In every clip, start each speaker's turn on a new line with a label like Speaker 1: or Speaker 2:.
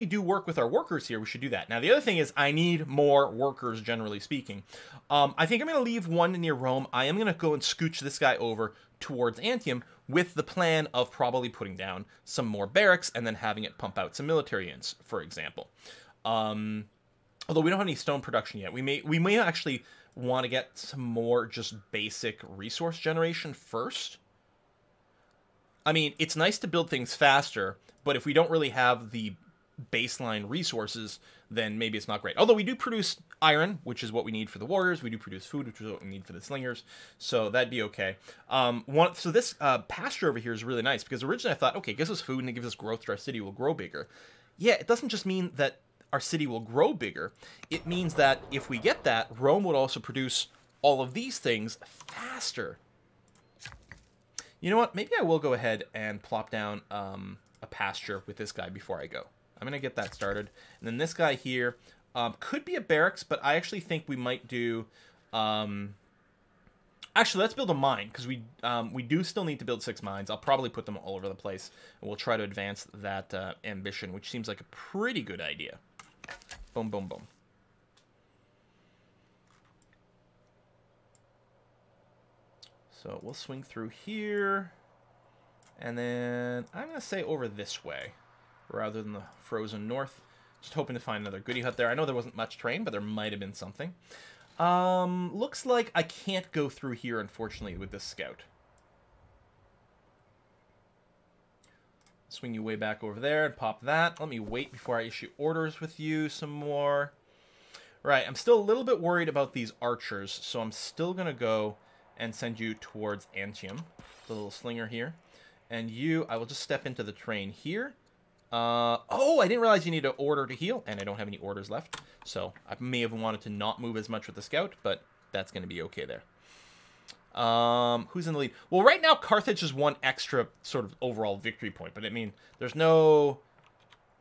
Speaker 1: do work with our workers here, we should do that. Now, the other thing is I need more workers, generally speaking. I think I'm going to leave one near Rome. I am going to go and scooch this guy over towards Antium with the plan of probably putting down some more barracks and then having it pump out some military units, for example. Although we don't have any stone production yet. We may actually want to get some more just basic resource generation first. I mean, it's nice to build things faster, but if we don't really have the baseline resources, then maybe it's not great. Although we do produce iron, which is what we need for the warriors. We do produce food, which is what we need for the slingers. So that'd be okay. So this pasture over here is really nice because originally I thought, okay, it gives us food and it gives us growth so our city will grow bigger. Yeah, it doesn't just mean that our city will grow bigger. It means that if we get that, Rome would also produce all of these things faster. You know what? Maybe I will go ahead and plop down a pasture with this guy before I go. I'm going to get that started. And then this guy here could be a barracks, but I actually think we might do... Actually, let's build a mine, because we do still need to build 6 mines. I'll probably put them all over the place, and we'll try to advance that ambition, which seems like a pretty good idea. Boom, boom, boom. So we'll swing through here, and then I'm going to say over this way, rather than the frozen north. Just hoping to find another goodie hut there. I know there wasn't much terrain, but there might have been something. Looks like I can't go through here, unfortunately, with this scout. Swing you way back over there and pop that. Let me wait before I issue orders with you some more. Right, I'm still a little bit worried about these archers, so I'm still going to go and send you towards Antium, the little slinger here. And you, I will just step into the train here. Oh, I didn't realize you need to order to heal, and I don't have any orders left. So I may have wanted to not move as much with the scout, but that's going to be okay there. Who's in the lead? Well, right now, Carthage is 1 extra sort of overall victory point, but I mean, there's no...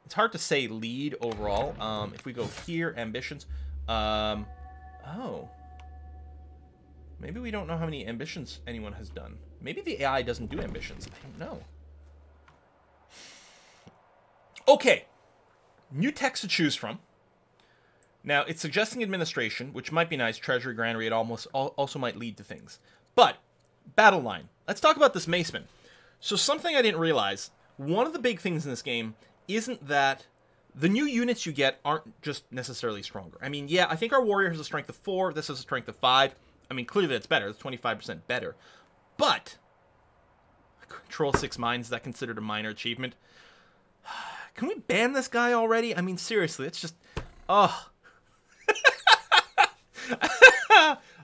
Speaker 1: It's hard to say lead overall. If we go here, ambitions... Oh. Maybe we don't know how many ambitions anyone has done. Maybe the AI doesn't do ambitions. I don't know. Okay. New text to choose from. Now, it's suggesting administration, which might be nice. Treasury, granary, it also might lead to things. But, battle line. Let's talk about this maceman. So something I didn't realize, one of the big things in this game isn't that the new units you get aren't just necessarily stronger. I mean, yeah, I think our warrior has a strength of 4. This has a strength of 5. I mean, clearly that's better. It's 25% better. But, control 6 mines, is that considered a minor achievement? Can we ban this guy already? I mean, seriously, it's just... Oh.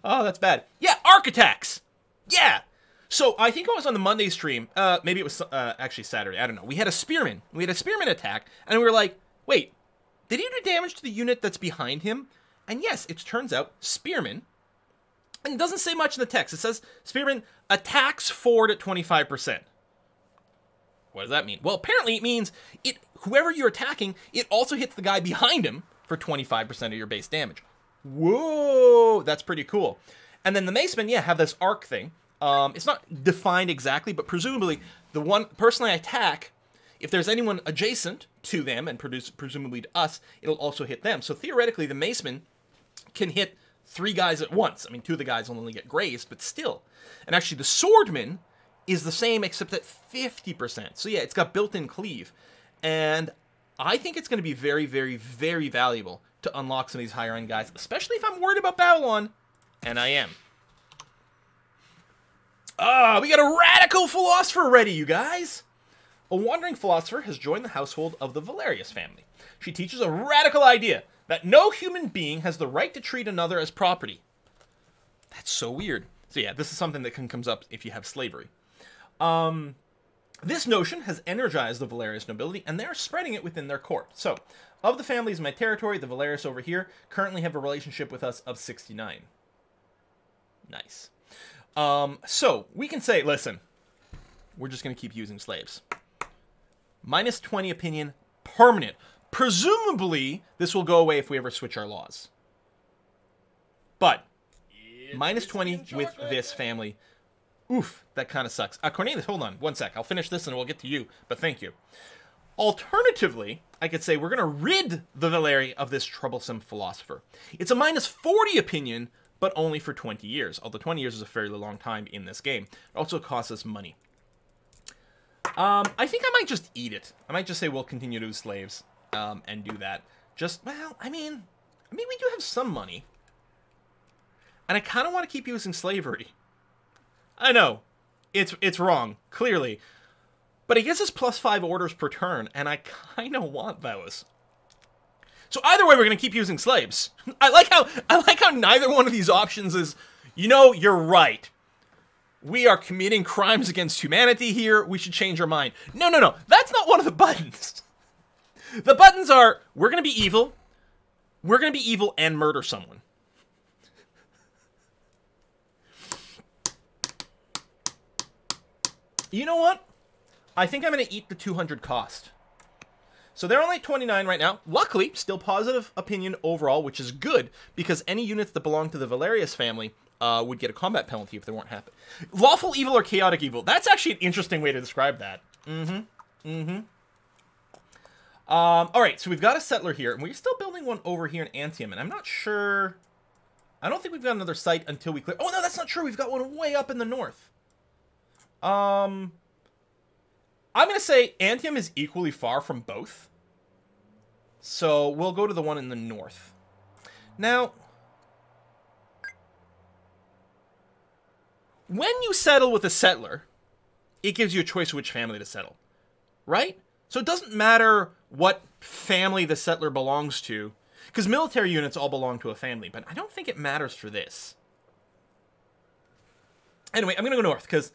Speaker 1: Oh, that's bad. Yeah, architects! Yeah! So, I think I was on the Monday stream. Maybe it was actually Saturday. I don't know. We had a spearman. We had a spearman attack, and we were like, wait, did he do damage to the unit that's behind him? And yes, it turns out, spearman... And it doesn't say much in the text. It says, spearman attacks forward at 25%. What does that mean? Well, apparently it means whoever you're attacking, it also hits the guy behind him for 25% of your base damage. Whoa, that's pretty cool. And then the macemen, yeah, have this arc thing. It's not defined exactly, but presumably the one person I attack, if there's anyone adjacent to them and presumably to us, it'll also hit them. So theoretically, the maceman can hit 3 guys at once. I mean, 2 of the guys will only get grazed, but still. And actually, the swordman is the same, except at 50%. So yeah, it's got built-in cleave. And I think it's going to be very, very, very valuable to unlock some of these higher-end guys, especially if I'm worried about Babylon. And I am. We got a radical philosopher ready, you guys! A wandering philosopher has joined the household of the Valerius family. She teaches a radical idea that no human being has the right to treat another as property. That's so weird. So yeah, this is something that comes up if you have slavery. This notion has energized the Valerius nobility, and they're spreading it within their court. So, of the families in my territory, the Valerius over here currently have a relationship with us of 69. Nice. So, we can say, listen, we're just going to keep using slaves. Minus 20 opinion, permanent. Presumably, this will go away if we ever switch our laws. But, minus 20 with this family. Oof, that kind of sucks. Cornelius, hold on one sec. I'll finish this and we'll get to you, but thank you. Alternatively, I could say we're going to rid the Valeria of this troublesome philosopher. It's a -40 opinion, but only for 20 years, although 20 years is a fairly long time in this game. It also costs us money. I think I might just eat it. I might just say we'll continue to slaves and do that. Just, well, I mean, we do have some money. And I kind of want to keep using slavery. I know, it's wrong, clearly. But it gives us +5 orders per turn, and I kind of want those. So either way, we're going to keep using slaves. I like how neither one of these options is, you know, you're right. We are committing crimes against humanity here. We should change our mind. No, no, no. That's not one of the buttons. The buttons are, we're going to be evil. We're going to be evil and murder someone. You know what? I think I'm going to eat the 200 cost. So they're only 29 right now. Luckily, still positive opinion overall, which is good, because any units that belong to the Valerius family would get a combat penalty if they weren't happy. Lawful evil or chaotic evil. That's actually an interesting way to describe that. All right, so we've got a settler here, and we're still building one over here in Antium, and I'm not sure... I don't think we've got another site until we clear... Oh, no, that's not true. We've got one way up in the north. I'm going to say Antium is equally far from both. So we'll go to the one in the north. Now, when you settle with a settler, it gives you a choice of which family to settle, right? So it doesn't matter what family the settler belongs to, because military units all belong to a family, but I don't think it matters for this. Anyway, I'm going to go north, because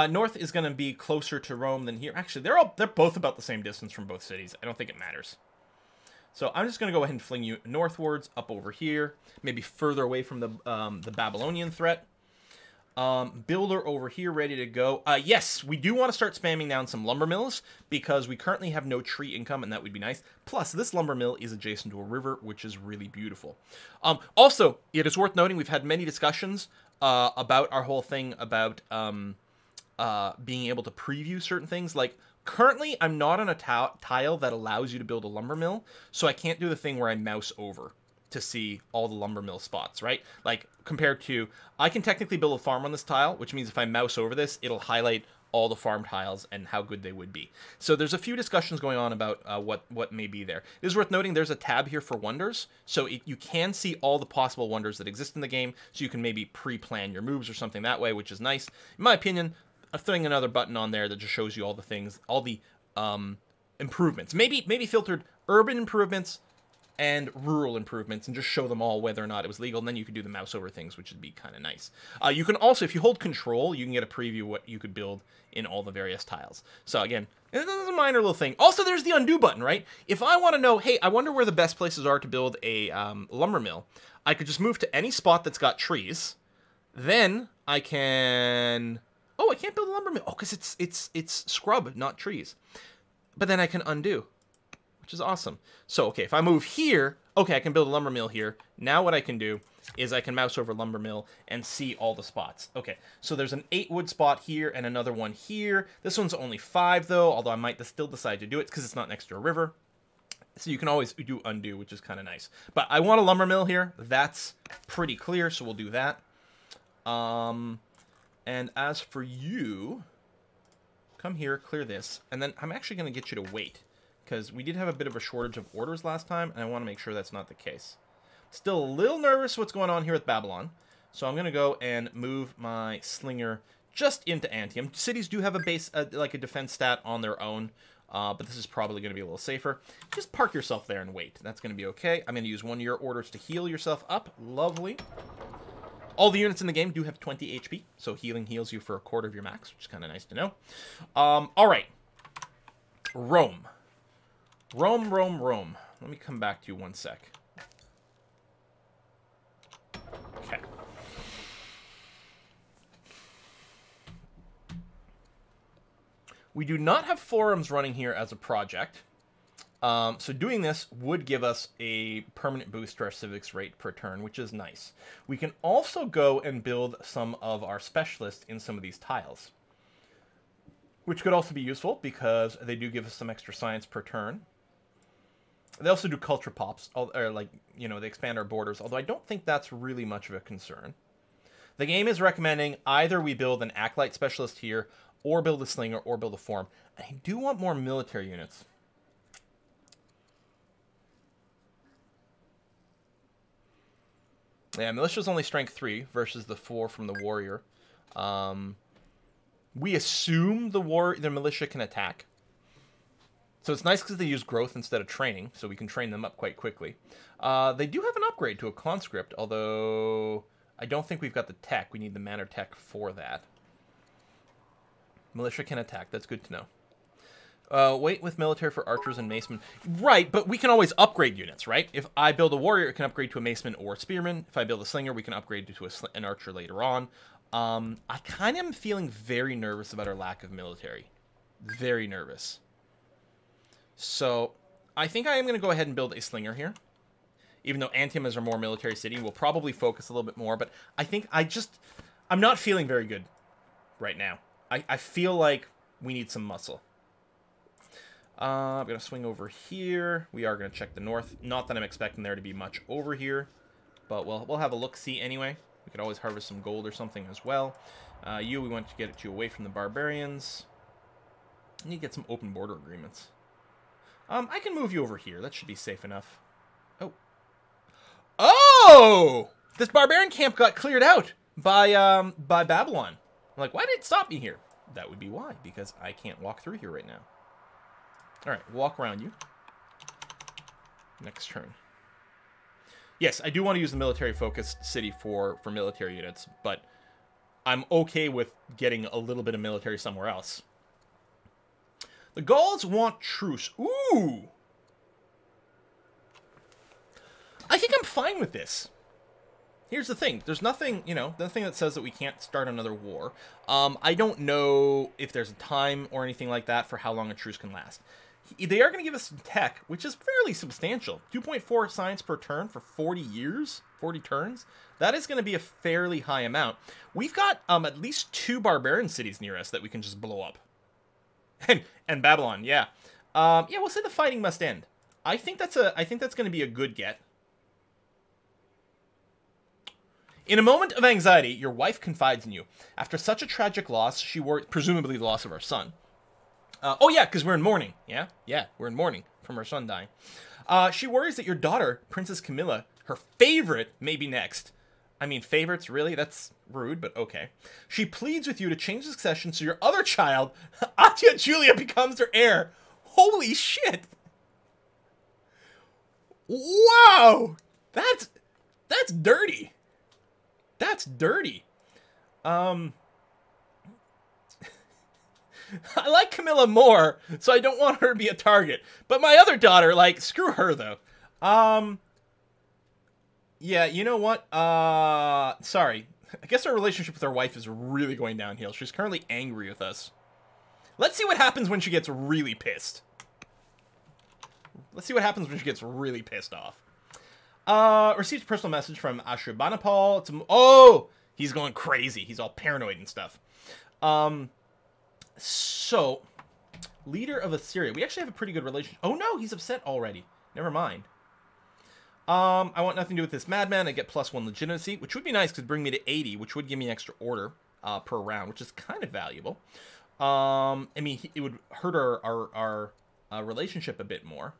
Speaker 1: north is going to be closer to Rome than here. Actually, they're both about the same distance from both cities. I don't think it matters. So I'm just going to go ahead and fling you northwards, up over here, maybe further away from the Babylonian threat. Builder over here, ready to go. Yes, we do want to start spamming down some lumber mills, because we currently have no tree income, and that would be nice. Plus, this lumber mill is adjacent to a river, which is really beautiful. Also, it is worth noting, we've had many discussions about our whole thing about being able to preview certain things. Like, currently, I'm not on a tile that allows you to build a lumber mill, so I can't do the thing where I mouse over to see all the lumber mill spots, right? Like, compared to, I can technically build a farm on this tile, which means if I mouse over this, it'll highlight all the farm tiles and how good they would be. So there's a few discussions going on about what may be there. It is worth noting there's a tab here for wonders, so you can see all the possible wonders that exist in the game, so you can maybe pre-plan your moves or something that way, which is nice. In my opinion, throwing another button on there that just shows you all the things, all the improvements. Maybe filtered urban improvements and rural improvements, and just show them all whether or not it was legal, and then you could do the mouse over things, which would be kind of nice. You can also, if you hold control, you can get a preview of what you could build in all the various tiles. So again, this is a minor little thing. Also, there's the undo button, right? If I want to know, hey, I wonder where the best places are to build a lumber mill, I could just move to any spot that's got trees. Then I can... Oh, I can't build a lumber mill. Oh, because it's scrub, not trees. But then I can undo, which is awesome. So, okay, if I move here, okay, I can build a lumber mill here. Now what I can do is I can mouse over lumber mill and see all the spots. Okay, so there's an 8 wood spot here and another one here. This one's only 5, though, although I might still decide to do it because it's not next to a river. So you can always do undo, which is kind of nice. But I want a lumber mill here. That's pretty clear, so we'll do that. And as for you, come here, clear this, and then I'm actually going to get you to wait, because we did have a bit of a shortage of orders last time, and I want to make sure that's not the case. Still a little nervous what's going on here with Babylon, so I'm going to go and move my slinger just into Antium. Cities do have a base, like a defense stat on their own, but this is probably going to be a little safer. Just park yourself there and wait. That's going to be okay. I'm going to use one of your orders to heal yourself up. Lovely. All the units in the game do have 20 HP, so healing heals you for 1/4 of your max, which is kind of nice to know. All right. Rome. Rome. Let me come back to you one sec. Okay. We do not have forums running here as a project. So doing this would give us a permanent boost to our civics rate per turn, which is nice. We can also go and build some of our specialists in some of these tiles. which could also be useful because they do give us some extra science per turn. They also do culture pops, or like, you know, they expand our borders, although I don't think that's really much of a concern. The game is recommending either we build an Acolyte Specialist here, or build a Slinger, or build a Form. I do want more military units. Yeah, Militia's only strength 3 versus the 4 from the Warrior. We assume the Militia can attack. So it's nice because they use growth instead of training, so we can train them up quite quickly. They do have an upgrade to a conscript, although I don't think we've got the tech. We need the manor tech for that. Militia can attack. That's good to know. Wait with military for archers and macemen. Right, but we can always upgrade units, right? If I build a warrior, it can upgrade to a maceman or a spearman. If I build a slinger, we can upgrade to an archer later on. I kind of am feeling very nervous about our lack of military. Very nervous. So, I think I am going to go ahead and build a slinger here. Even though Antium is our more military city, we'll probably focus a little bit more. But I think I'm not feeling very good right now. I feel like we need some muscle. I'm going to swing over here. We are going to check the north. Not that I'm expecting there to be much over here. But we'll have a look-see anyway. We could always harvest some gold or something as well. We want to get you away from the barbarians. I need to get some open border agreements. I can move you over here. That should be safe enough. Oh. Oh! This barbarian camp got cleared out by Babylon. I'm like, why did it stop me here? That would be why, because I can't walk through here right now. All right, walk around you. Next turn. Yes, I do want to use the military-focused city for military units, but I'm okay with getting a little bit of military somewhere else. The Gauls want truce. Ooh! I think I'm fine with this. Here's the thing. There's nothing, you know, nothing that says that we can't start another war. I don't know if there's a time or anything like that for how long a truce can last. They are going to give us some tech, which is fairly substantial. 2.4 science per turn for 40 years, 40 turns. That is going to be a fairly high amount. We've got at least 2 barbarian cities near us that we can just blow up. And Babylon, yeah. Yeah, we'll say the fighting must end. I think that's going to be a good get. In a moment of anxiety, your wife confides in you. After such a tragic loss, she worries, presumably the loss of our son. Oh yeah, because we're in mourning. Yeah, we're in mourning from our son dying. She worries that your daughter, Princess Camilla, her favorite, may be next. I mean, favorites, really? That's rude, but okay. She pleads with you to change the succession so your other child, Atia Julia, becomes her heir. Holy shit! Wow! That's dirty. That's dirty. I like Camilla more, so I don't want her to be a target. But my other daughter, like, screw her, though. Yeah, you know what? Sorry. I guess our relationship with our wife is really going downhill. She's currently angry with us. Let's see what happens when she gets really pissed. Let's see what happens when she gets really pissed off. Received a personal message from Ashurbanipal. Oh! He's going crazy. He's all paranoid and stuff. So, leader of Assyria. We actually have a pretty good relationship. Oh no, he's upset already. Never mind. I want nothing to do with this madman. I get +1 legitimacy, which would be nice because it'd bring me to 80, which would give me extra order per round, which is kind of valuable. I mean, it would hurt our relationship a bit more.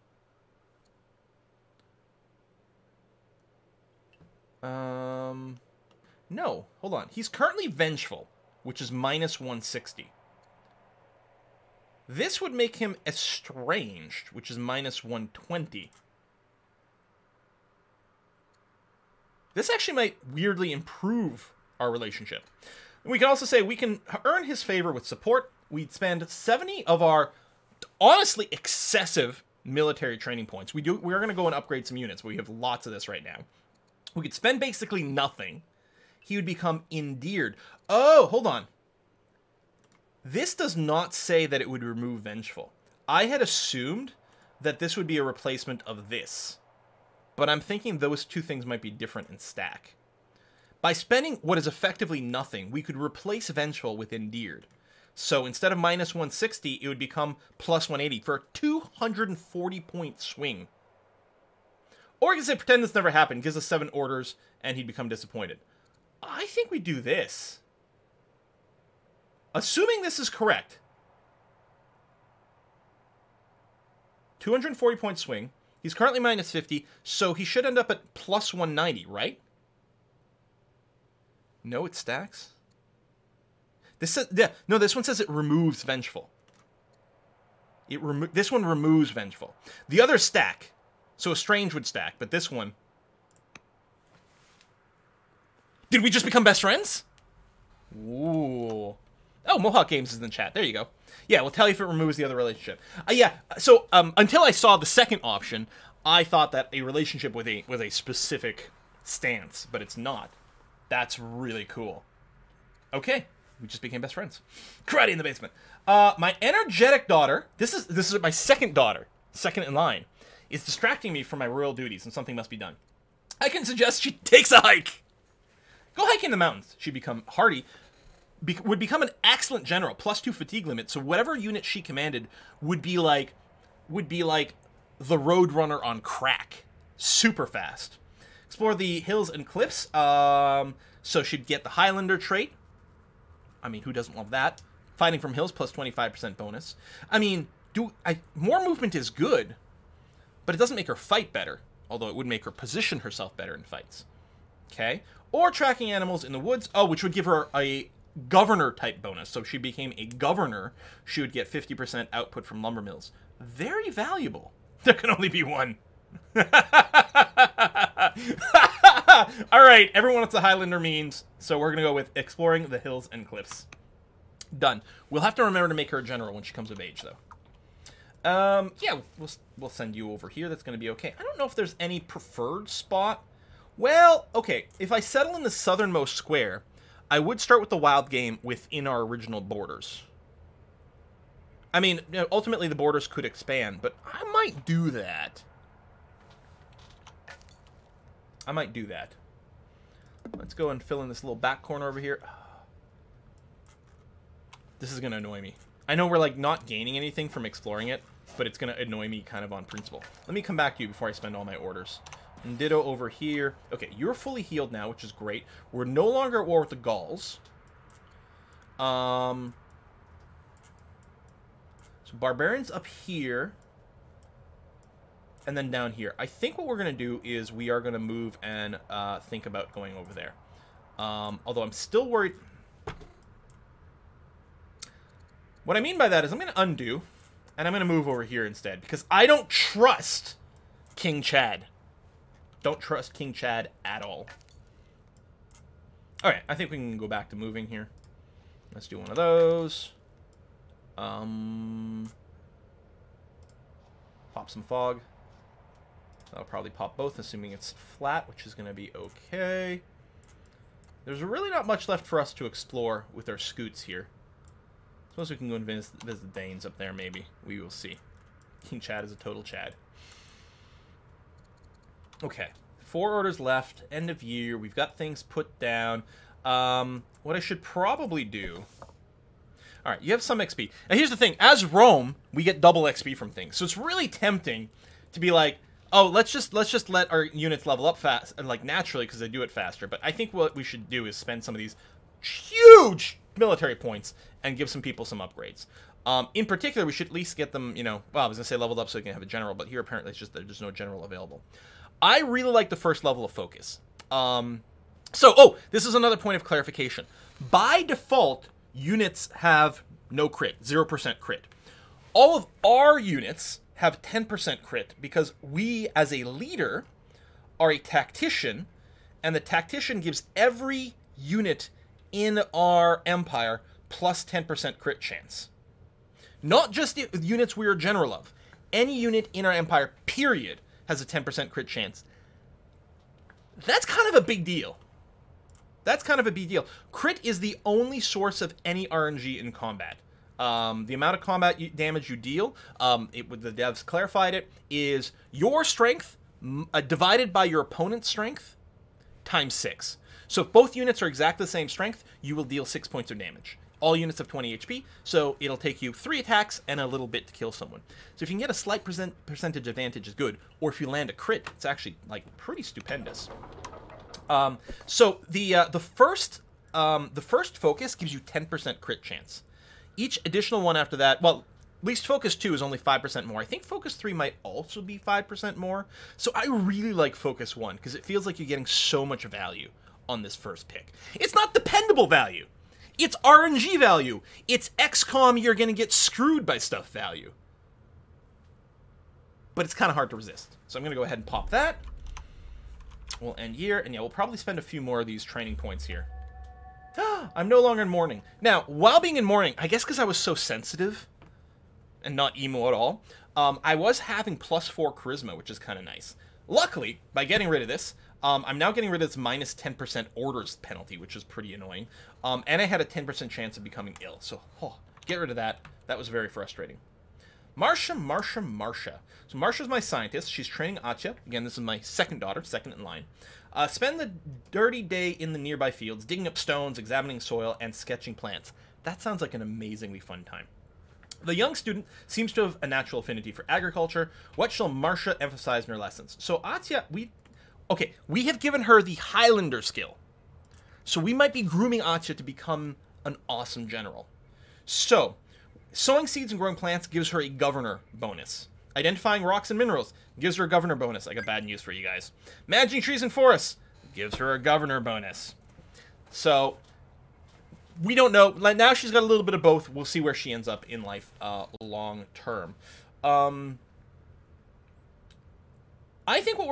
Speaker 1: No, hold on. He's currently vengeful, which is -160. This would make him estranged, which is -120. This actually might weirdly improve our relationship. We can also say we can earn his favor with support. We'd spend 70 of our honestly excessive military training points. We're going to go and upgrade some units. We have lots of this right now. We could spend basically nothing. He would become endeared. Oh, hold on. This does not say that it would remove vengeful. I had assumed that this would be a replacement of this. But I'm thinking those two things might be different in stack. By spending what is effectively nothing, we could replace vengeful with endeared. So instead of minus 160, it would become plus 180 for a 240-point swing. Or you can say, pretend this never happened, gives us 7 orders, and he'd become disappointed. I think we do this. Assuming this is correct. 240-point swing. He's currently minus 50, so he should end up at plus 190, right? No, it stacks. This says, yeah, no, this one says it removes Vengeful. This one removes Vengeful. The other stack. So a Strange would stack, but this one... Did we just become best friends? Ooh. Oh, Mohawk Games is in the chat. There you go. Yeah, we'll tell you if it removes the other relationship. Yeah, so until I saw the second option, I thought that a relationship with a specific stance, but it's not. That's really cool. Okay, we just became best friends. Karate in the basement. My energetic daughter, this is my second daughter, second in line, is distracting me from my royal duties, and something must be done. I can suggest she takes a hike. Go hike in the mountains. She'd become hardy. Would become an excellent general, +2 fatigue limit. So whatever unit she commanded would be like the Roadrunner on crack, super fast. Explore the hills and cliffs. So she'd get the Highlander trait. I mean, who doesn't love that? Fighting from hills +25% bonus. I mean, more movement is good, but it doesn't make her fight better. Although it would make her position herself better in fights. Okay, or tracking animals in the woods. Oh, which would give her a governor type bonus. So if she became a governor, she would get 50% output from lumber mills. Very valuable. There can only be one. All right, everyone wants the Highlander means, so we're gonna go with exploring the hills and cliffs. Done. We'll have to remember to make her a general when she comes of age, though. Yeah, we'll send you over here. That's gonna be okay. I don't know if there's any preferred spot. Well, okay, if I settle in the southernmost square, I would start with the wild game within our original borders. I mean, you know, ultimately the borders could expand, but I might do that. I might do that. Let's go and fill in this little back corner over here. This is going to annoy me. I know we're, like, not gaining anything from exploring it, but it's going to annoy me kind of on principle. Let me come back to you before I spend all my orders. And ditto over here. Okay, you're fully healed now, which is great. We're no longer at war with the Gauls. So barbarians up here. And then down here. I think what we're going to do is we are going to move and think about going over there. Although I'm still worried. What I mean by that is I'm going to undo. And I'm going to move over here instead. Because I don't trust King Chad. Don't trust King Chad at all. Alright, I think we can go back to moving here. Let's do one of those. Pop some fog. That'll probably pop both, assuming it's flat, which is going to be okay. There's really not much left for us to explore with our scoots here. Suppose we can go and visit the Danes up there, maybe. We will see. King Chad is a total Chad. Okay, 4 orders left, end of year, we've got things put down. What I should probably do... Alright, you have some XP. Now here's the thing, as Rome, we get double XP from things. So it's really tempting to be like, oh, let's just let our units level up fast, and like naturally, because they do it faster. But I think what we should do is spend some of these huge military points and give some people some upgrades. In particular, we should at least get them, you know, well, I was going to say leveled up so we can have a general, but here apparently it's just that there's no general available. I really like the first level of focus. This is another point of clarification. By default, units have no crit, 0% crit. All of our units have 10% crit because we, as a leader, are a tactician, and the tactician gives every unit in our empire plus 10% crit chance. Not just the units we are general of. Any unit in our empire, period, has a 10% crit chance. That's kind of a big deal. That's kind of a big deal. Crit is the only source of any RNG in combat. The amount of combat damage you deal, the devs clarified it, is your strength divided by your opponent's strength times 6. So if both units are exactly the same strength, you will deal 6 points of damage. All units have 20 HP, so it'll take you 3 attacks and a little bit to kill someone. So if you can get a slight percentage advantage is good, or if you land a crit, it's actually like pretty stupendous. So the first focus gives you 10% crit chance. Each additional one after that, well, at least Focus 2 is only 5% more. I think Focus 3 might also be 5% more. So I really like Focus 1 because it feels like you're getting so much value on this first pick. It's not dependable value. It's RNG value. It's XCOM you're going to get screwed by stuff value. But it's kind of hard to resist. So I'm going to go ahead and pop that. We'll end here. And yeah, we'll probably spend a few more of these training points here. I'm no longer in mourning. Now, while being in mourning, I guess because I was so sensitive and not emo at all, I was having +4 charisma, which is kind of nice. Luckily, by getting rid of this, I'm now getting rid of this minus 10% orders penalty, which is pretty annoying. And I had a 10% chance of becoming ill. So, get rid of that. That was very frustrating. Marsha. So Marsha's my scientist. She's training Atya. Again, this is my second daughter, second in line. Spend the dirty day in the nearby fields, digging up stones, examining soil, and sketching plants. That sounds like an amazingly fun time. The young student seems to have a natural affinity for agriculture. What shall Marsha emphasize in her lessons? So Atya, we have given her the Highlander skill. So we might be grooming Atya to become an awesome general. So, sowing seeds and growing plants gives her a governor bonus. Identifying rocks and minerals gives her a governor bonus. I got bad news for you guys. Managing trees and forests gives her a governor bonus. So, we don't know. Now she's got a little bit of both. We'll see where she ends up in life long term. I think what we're